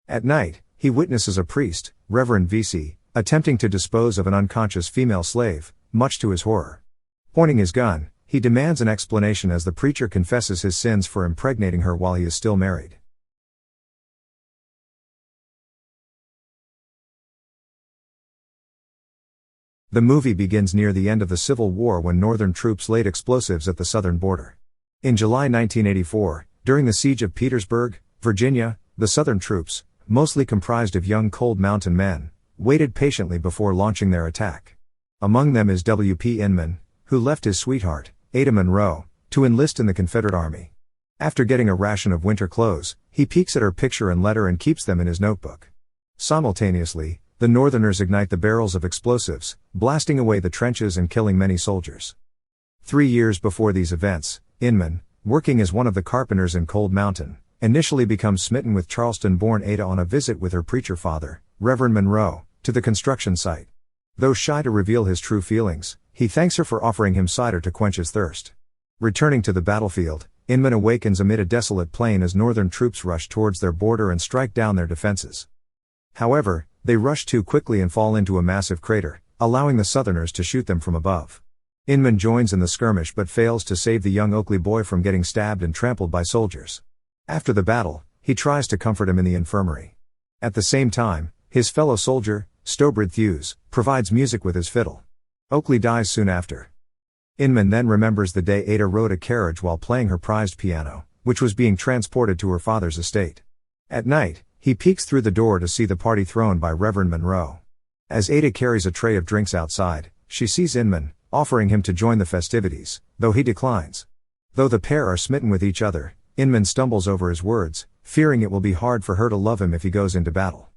At night, he witnesses a priest, Reverend VC, attempting to dispose of an unconscious female slave, much to his horror. Pointing his gun, he demands an explanation as the preacher confesses his sins for impregnating her while he is still married. The movie begins near the end of the Civil War when Northern troops laid explosives at the southern border. In July 1984, during the siege of Petersburg, Virginia, the Southern troops, mostly comprised of young Cold Mountain men, waited patiently before launching their attack. Among them is W.P. Inman, who left his sweetheart, Ada Monroe, to enlist in the Confederate Army. After getting a ration of winter clothes, he peeks at her picture and letter and keeps them in his notebook. Simultaneously, the Northerners ignite the barrels of explosives, blasting away the trenches and killing many soldiers. 3 years before these events, Inman, working as one of the carpenters in Cold Mountain, initially becomes smitten with Charleston-born Ada on a visit with her preacher father, Reverend Monroe, to the construction site. Though shy to reveal his true feelings, he thanks her for offering him cider to quench his thirst. Returning to the battlefield, Inman awakens amid a desolate plain as Northern troops rush towards their border and strike down their defenses. However, they rush too quickly and fall into a massive crater, allowing the Southerners to shoot them from above. Inman joins in the skirmish but fails to save the young Oakley boy from getting stabbed and trampled by soldiers. After the battle, he tries to comfort him in the infirmary. At the same time, his fellow soldier, Stobred Thews, provides music with his fiddle. Oakley dies soon after. Inman then remembers the day Ada rode a carriage while playing her prized piano, which was being transported to her father's estate. At night, he peeks through the door to see the party thrown by Reverend Monroe. As Ada carries a tray of drinks outside, she sees Inman, offering him to join the festivities, though he declines. Though the pair are smitten with each other, Inman stumbles over his words, fearing it will be hard for her to love him if he goes into battle.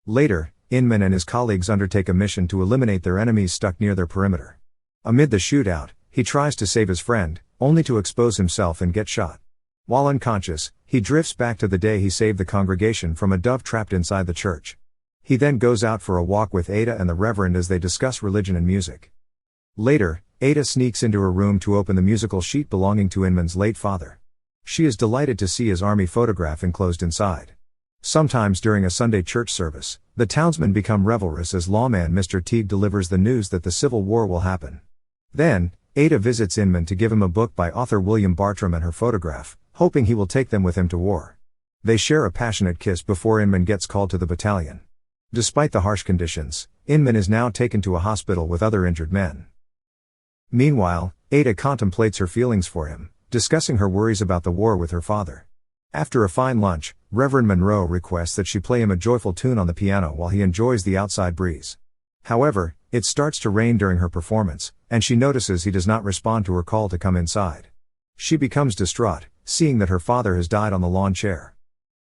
Later, Inman and his colleagues undertake a mission to eliminate their enemies stuck near their perimeter. Amid the shootout, he tries to save his friend, only to expose himself and get shot. While unconscious, he drifts back to the day he saved the congregation from a dove trapped inside the church. He then goes out for a walk with Ada and the Reverend as they discuss religion and music. Later, Ada sneaks into her room to open the musical sheet belonging to Inman's late father. She is delighted to see his army photograph enclosed inside. Sometimes during a Sunday church service, the townsmen become revelrous as lawman Mr. Teague delivers the news that the Civil War will happen. Then, Ada visits Inman to give him a book by author William Bartram and her photograph, hoping he will take them with him to war. They share a passionate kiss before Inman gets called to the battalion. Despite the harsh conditions, Inman is now taken to a hospital with other injured men. Meanwhile, Ada contemplates her feelings for him, discussing her worries about the war with her father. After a fine lunch, Reverend Monroe requests that she play him a joyful tune on the piano while he enjoys the outside breeze. However, it starts to rain during her performance, and she notices he does not respond to her call to come inside. She becomes distraught, seeing that her father has died on the lawn chair.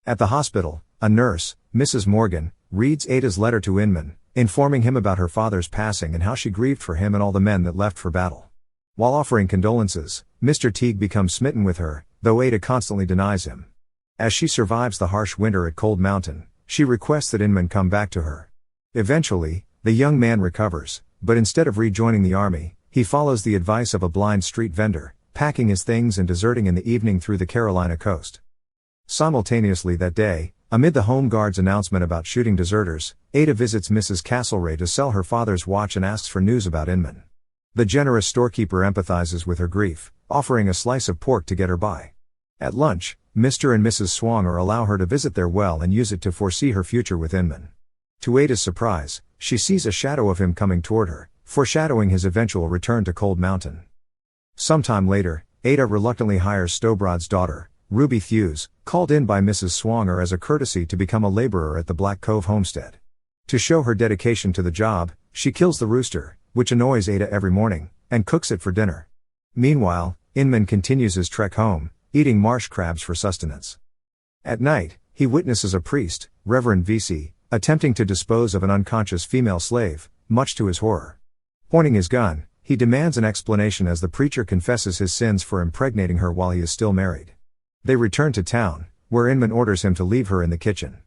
At the hospital, a nurse, Mrs. Morgan, reads Ada's letter to Inman, informing him about her father's passing and how she grieved for him and all the men that left for battle. While offering condolences, Mr. Teague becomes smitten with her, though Ada constantly denies him. As she survives the harsh winter at Cold Mountain, she requests that Inman come back to her. Eventually, the young man recovers, but instead of rejoining the army, he follows the advice of a blind street vendor, packing his things and deserting in the evening through the Carolina coast. Simultaneously that day, amid the Home Guard's announcement about shooting deserters, Ada visits Mrs. Castlereagh to sell her father's watch and asks for news about Inman. The generous storekeeper empathizes with her grief, offering a slice of pork to get her by. At lunch, Mr. and Mrs. Swanger allow her to visit their well and use it to foresee her future with Inman. To Ada's surprise, she sees a shadow of him coming toward her, foreshadowing his eventual return to Cold Mountain. Sometime later, Ada reluctantly hires Stobrod's daughter, Ruby Thews, called in by Mrs. Swanger as a courtesy to become a laborer at the Black Cove homestead. To show her dedication to the job, she kills the rooster, which annoys Ada every morning, and cooks it for dinner. Meanwhile, Inman continues his trek home, eating marsh crabs for sustenance. At night, he witnesses a priest, Reverend VC, attempting to dispose of an unconscious female slave, much to his horror. Pointing his gun, he demands an explanation as the preacher confesses his sins for impregnating her while he is still married. They return to town, where Inman orders him to leave her in the kitchen.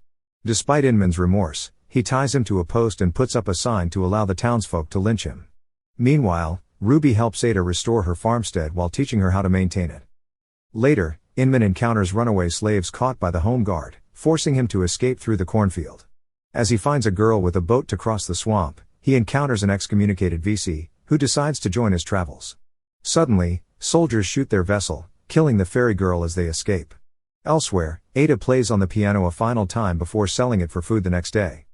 Despite Inman's remorse, he ties him to a post and puts up a sign to allow the townsfolk to lynch him. Meanwhile, Ruby helps Ada restore her farmstead while teaching her how to maintain it. Later, Inman encounters runaway slaves caught by the Home Guard, forcing him to escape through the cornfield. As he finds a girl with a boat to cross the swamp, he encounters an excommunicated VC, who decides to join his travels. Suddenly, soldiers shoot their vessel, killing the ferry girl as they escape. Elsewhere, Ada plays on the piano a final time before selling it for food the next day.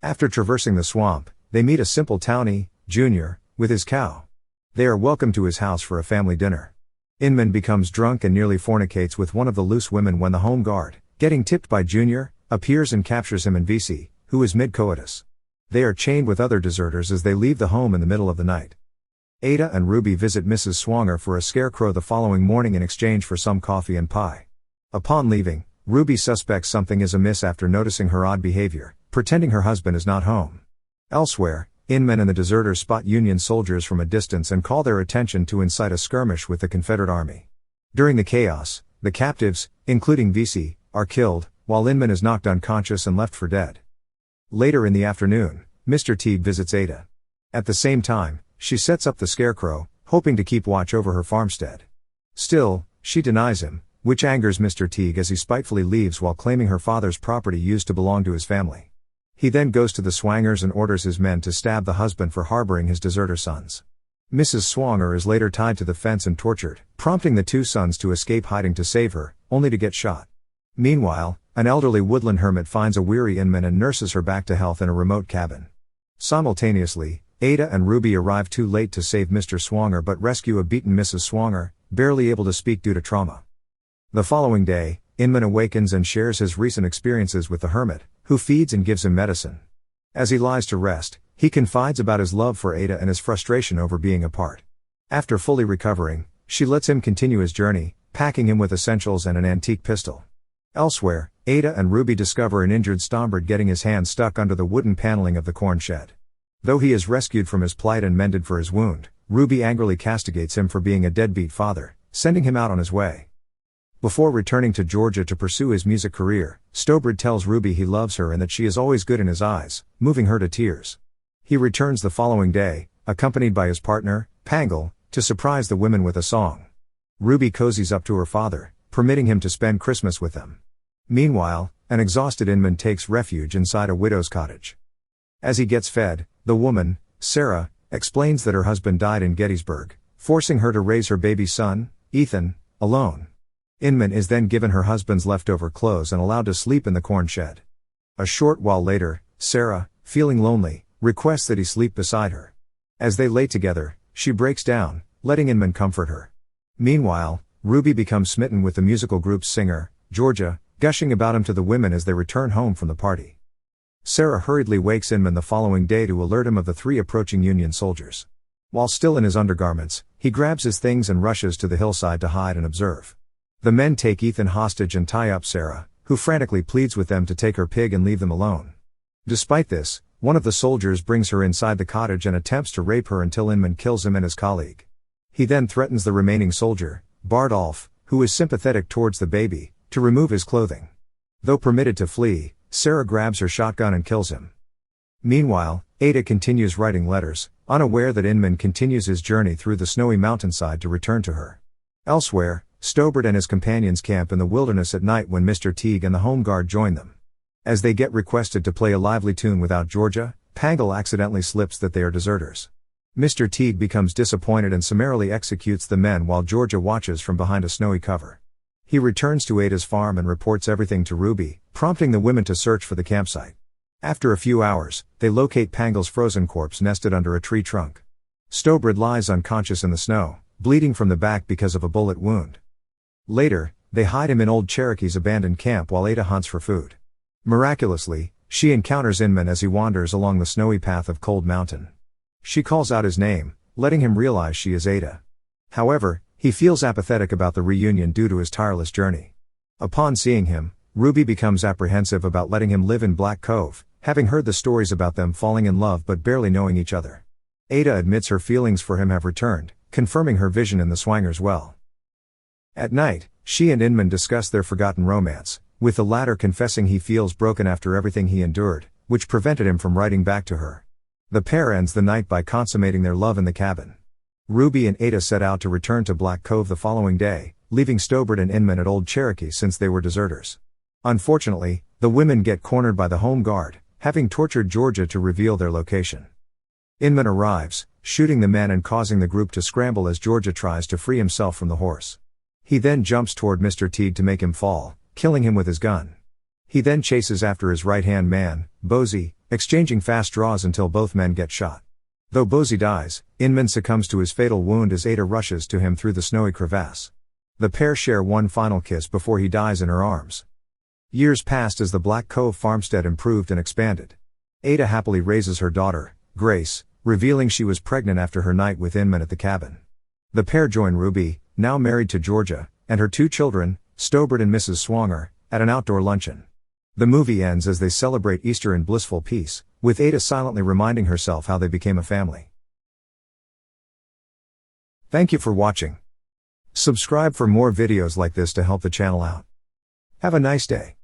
After traversing the swamp, they meet a simple townie, Junior, with his cow. They are welcomed to his house for a family dinner. Inman becomes drunk and nearly fornicates with one of the loose women when the home guard, getting tipped by Junior, appears and captures him and VC, who is mid-coitus. They are chained with other deserters as they leave the home in the middle of the night. Ada and Ruby visit Mrs. Swanger for a scarecrow the following morning in exchange for some coffee and pie. Upon leaving, Ruby suspects something is amiss after noticing her odd behavior, pretending her husband is not home. Elsewhere, Inman and the deserters spot Union soldiers from a distance and call their attention to incite a skirmish with the Confederate army. During the chaos, the captives, including VC, are killed, while Inman is knocked unconscious and left for dead. Later in the afternoon, Mr. Teague visits Ada. At the same time, she sets up the scarecrow, hoping to keep watch over her farmstead. Still, she denies him, which angers Mr. Teague as he spitefully leaves while claiming her father's property used to belong to his family. He then goes to the Swangers and orders his men to stab the husband for harboring his deserter sons. Mrs. Swanger is later tied to the fence and tortured, prompting the two sons to escape hiding to save her, only to get shot. Meanwhile, an elderly woodland hermit finds a weary Inman and nurses her back to health in a remote cabin. Simultaneously, Ada and Ruby arrive too late to save Mr. Swanger but rescue a beaten Mrs. Swanger, barely able to speak due to trauma. The following day, Inman awakens and shares his recent experiences with the hermit, who feeds and gives him medicine. As he lies to rest, he confides about his love for Ada and his frustration over being apart. After fully recovering, she lets him continue his journey, packing him with essentials and an antique pistol. Elsewhere, Ada and Ruby discover an injured Stombard getting his hand stuck under the wooden paneling of the corn shed. Though he is rescued from his plight and mended for his wound, Ruby angrily castigates him for being a deadbeat father, sending him out on his way. Before returning to Georgia to pursue his music career, Stobrad tells Ruby he loves her and that she is always good in his eyes, moving her to tears. He returns the following day, accompanied by his partner, Pangle, to surprise the women with a song. Ruby cozies up to her father, permitting him to spend Christmas with them. Meanwhile, an exhausted Inman takes refuge inside a widow's cottage. As he gets fed, the woman, Sarah, explains that her husband died in Gettysburg, forcing her to raise her baby son, Ethan, alone. Inman is then given her husband's leftover clothes and allowed to sleep in the corn shed. A short while later, Sarah, feeling lonely, requests that he sleep beside her. As they lay together, she breaks down, letting Inman comfort her. Meanwhile, Ruby becomes smitten with the musical group's singer, Georgia, gushing about him to the women as they return home from the party. Sarah hurriedly wakes Inman the following day to alert him of the 3 approaching Union soldiers. While still in his undergarments, he grabs his things and rushes to the hillside to hide and observe. The men take Ethan hostage and tie up Sarah, who frantically pleads with them to take her pig and leave them alone. Despite this, one of the soldiers brings her inside the cottage and attempts to rape her until Inman kills him and his colleague. He then threatens the remaining soldier, Bardolph, who is sympathetic towards the baby, to remove his clothing. Though permitted to flee, Sarah grabs her shotgun and kills him. Meanwhile, Ada continues writing letters, unaware that Inman continues his journey through the snowy mountainside to return to her. Elsewhere, Stobrad and his companions camp in the wilderness at night when Mr. Teague and the home guard join them. As they get requested to play a lively tune without Georgia, Pangle accidentally slips that they are deserters. Mr. Teague becomes disappointed and summarily executes the men while Georgia watches from behind a snowy cover. He returns to Ada's farm and reports everything to Ruby, prompting the women to search for the campsite. After a few hours, they locate Pangle's frozen corpse nested under a tree trunk. Stobrad lies unconscious in the snow, bleeding from the back because of a bullet wound. Later, they hide him in Old Cherokee's abandoned camp while Ada hunts for food. Miraculously, she encounters Inman as he wanders along the snowy path of Cold Mountain. She calls out his name, letting him realize she is Ada. However, he feels apathetic about the reunion due to his tireless journey. Upon seeing him, Ruby becomes apprehensive about letting him live in Black Cove, having heard the stories about them falling in love but barely knowing each other. Ada admits her feelings for him have returned, confirming her vision in the Swangers' well. At night, she and Inman discuss their forgotten romance, with the latter confessing he feels broken after everything he endured, which prevented him from writing back to her. The pair ends the night by consummating their love in the cabin. Ruby and Ada set out to return to Black Cove the following day, leaving Stobrad and Inman at Old Cherokee since they were deserters. Unfortunately, the women get cornered by the Home Guard, having tortured Georgia to reveal their location. Inman arrives, shooting the men and causing the group to scramble as Georgia tries to free himself from the horse. He then jumps toward Mr. Teague to make him fall, killing him with his gun. He then chases after his right-hand man, Bosie, exchanging fast draws until both men get shot. Though Bosie dies, Inman succumbs to his fatal wound as Ada rushes to him through the snowy crevasse. The pair share one final kiss before he dies in her arms. Years passed as the Black Cove farmstead improved and expanded. Ada happily raises her daughter, Grace, revealing she was pregnant after her night with Inman at the cabin. The pair join Ruby, now married to Georgia, and her two children, Stobart and Mrs. Swanger, at an outdoor luncheon. The movie ends as they celebrate Easter in blissful peace, with Ada silently reminding herself how they became a family. Thank you for watching. Subscribe for more videos like this to help the channel out. Have a nice day.